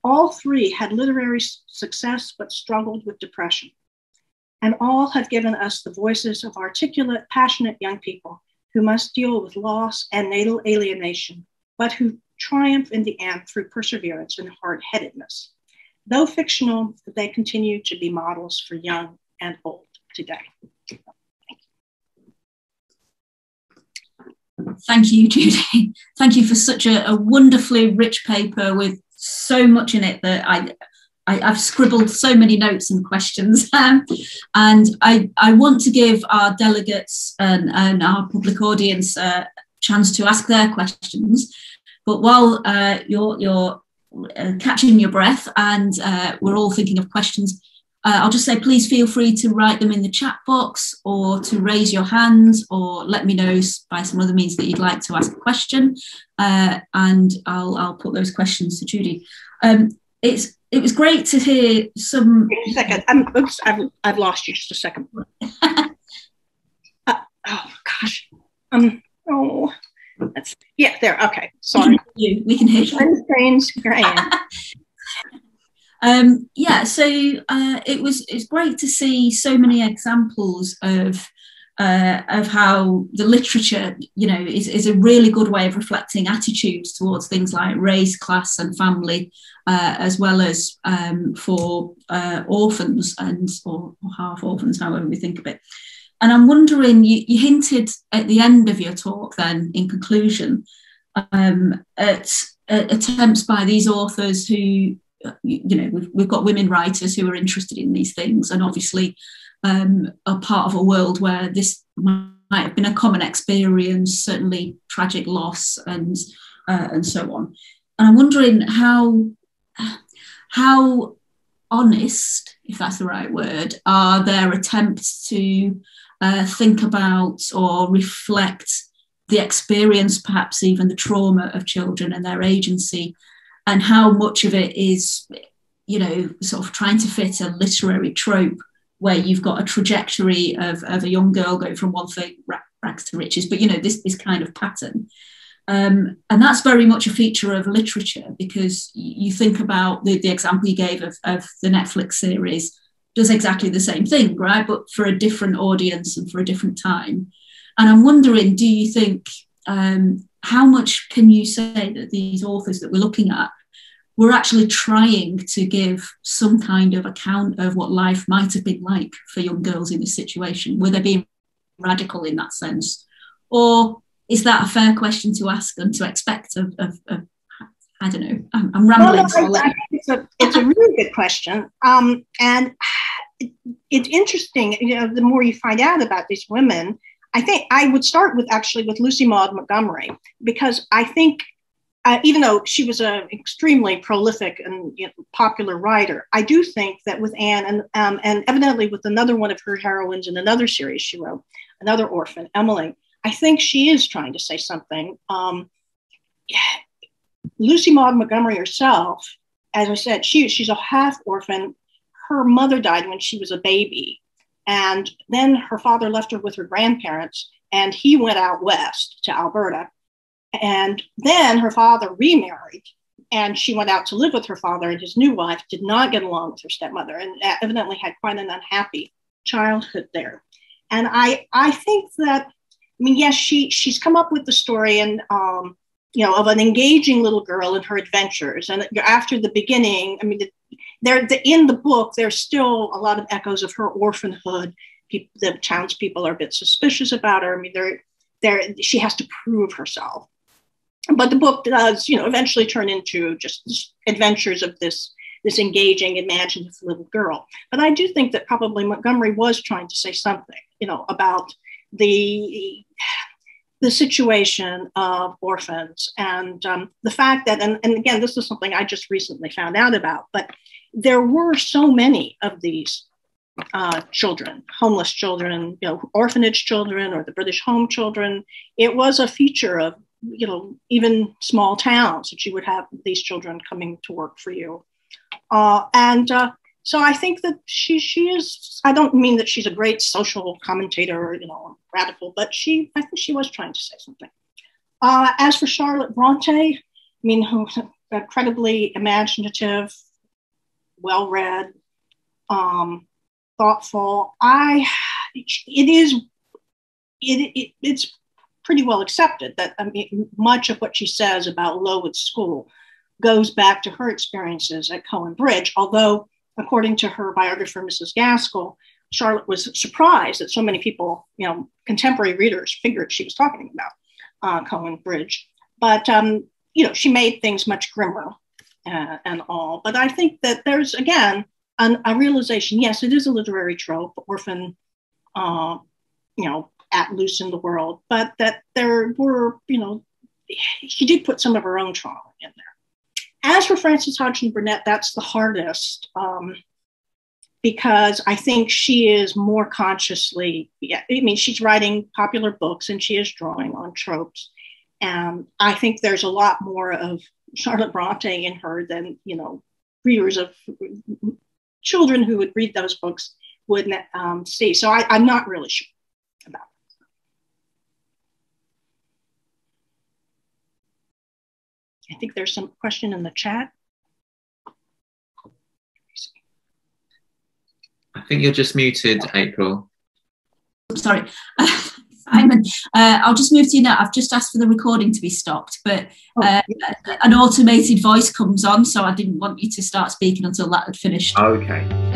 All three had literary success, but struggled with depression. And all have given us the voices of articulate, passionate young people who must deal with loss and natal alienation, but who triumph in the end through perseverance and hard-headedness. Though fictional, they continue to be models for young and old today. Thank you, Judy. Thank you for such a wonderfully rich paper with so much in it that I've scribbled so many notes and questions, and I want to give our delegates and our public audience a chance to ask their questions. But while you're catching your breath and we're all thinking of questions, I'll just say please feel free to write them in the chat box or to raise your hand or let me know by some other means that you'd like to ask a question, and I'll put those questions to Judy. It was great to hear some. Wait a second. Oops, I've lost you. Just a second. Oh gosh. Oh, yeah. There. Okay. Sorry. We can hear you. Trains. Here I am. Yeah. So it's great to see so many examples of how the literature, is a really good way of reflecting attitudes towards things like race, class, and family, as well as for orphans or half orphans, however we think of it. And I'm wondering, you hinted at the end of your talk, then in conclusion, at attempts by these authors who, we've got women writers who are interested in these things, and obviously are part of a world where this might have been a common experience, certainly tragic loss and so on. And I'm wondering how honest, if that's the right word, are their attempts to think about or reflect the experience, perhaps even the trauma of children and their agency, and how much of it is, sort of trying to fit a literary trope where you've got a trajectory of a young girl going from one thing, rags to riches, but this kind of pattern. And that's very much a feature of literature, because you think about the example you gave of the Netflix series does exactly the same thing, right? But for a different audience and for a different time. And I'm wondering, do you think, how much can you say that these authors that we're looking at were actually trying to give some kind of account of what life might have been like for young girls in this situation? Were they being radical in that sense? Or is that a fair question to ask and to expect of I don't know, I'm rambling. Well, I think it's a really good question. And it's interesting, the more you find out about these women, I think I would start with Lucy Maud Montgomery, because I think even though she was an extremely prolific and popular writer, I do think that with Anne and evidently with another one of her heroines in another series she wrote, another orphan, Emily, I think she is trying to say something. Lucy Maud Montgomery herself, as I said, she's a half orphan. Her mother died when she was a baby. And then her father left her with her grandparents, and he went out west to Alberta. And then her father remarried, and she went out to live with her father, and his new wife did not get along with her stepmother and evidently had quite an unhappy childhood there. And I think that, yes, she's come up with the story and of an engaging little girl and her adventures. And after the beginning, in the book, there's still a lot of echoes of her orphanhood. The townspeople are a bit suspicious about her. I mean, she has to prove herself. But the book does, eventually turn into just adventures of this engaging, imaginative little girl. But I do think that probably Montgomery was trying to say something, about the situation of orphans and the fact that, and again, this is something I just recently found out about, but there were so many of these children, homeless children, orphanage children, or the British home children. It was a feature of, even small towns that you would have these children coming to work for you. So I think that she is, I don't mean that she's a great social commentator, radical, but I think she was trying to say something. As for Charlotte Bronte, who's incredibly imaginative, well-read, thoughtful, it's pretty well accepted that much of what she says about Lowwood School goes back to her experiences at Cowan Bridge, although according to her biographer, Mrs. Gaskell, Charlotte was surprised that so many people, contemporary readers, figured she was talking about Cowan Bridge. But, she made things much grimmer and all. But I think that there's, again, a realization, yes, it is a literary trope, orphan, at loose in the world, but that there were, she did put some of her own trauma in there. As for Frances Hodgson Burnett, that's the hardest because I think she is more consciously, she's writing popular books and she is drawing on tropes. And I think there's a lot more of Charlotte Bronte in her than, readers of children who would read those books would see. So I'm not really sure about it. I think there's some question in the chat. I think you're just muted, April. Sorry, Simon. I'll just move to you now. I've just asked for the recording to be stopped, but an automated voice comes on, so I didn't want you to start speaking until that had finished. Okay.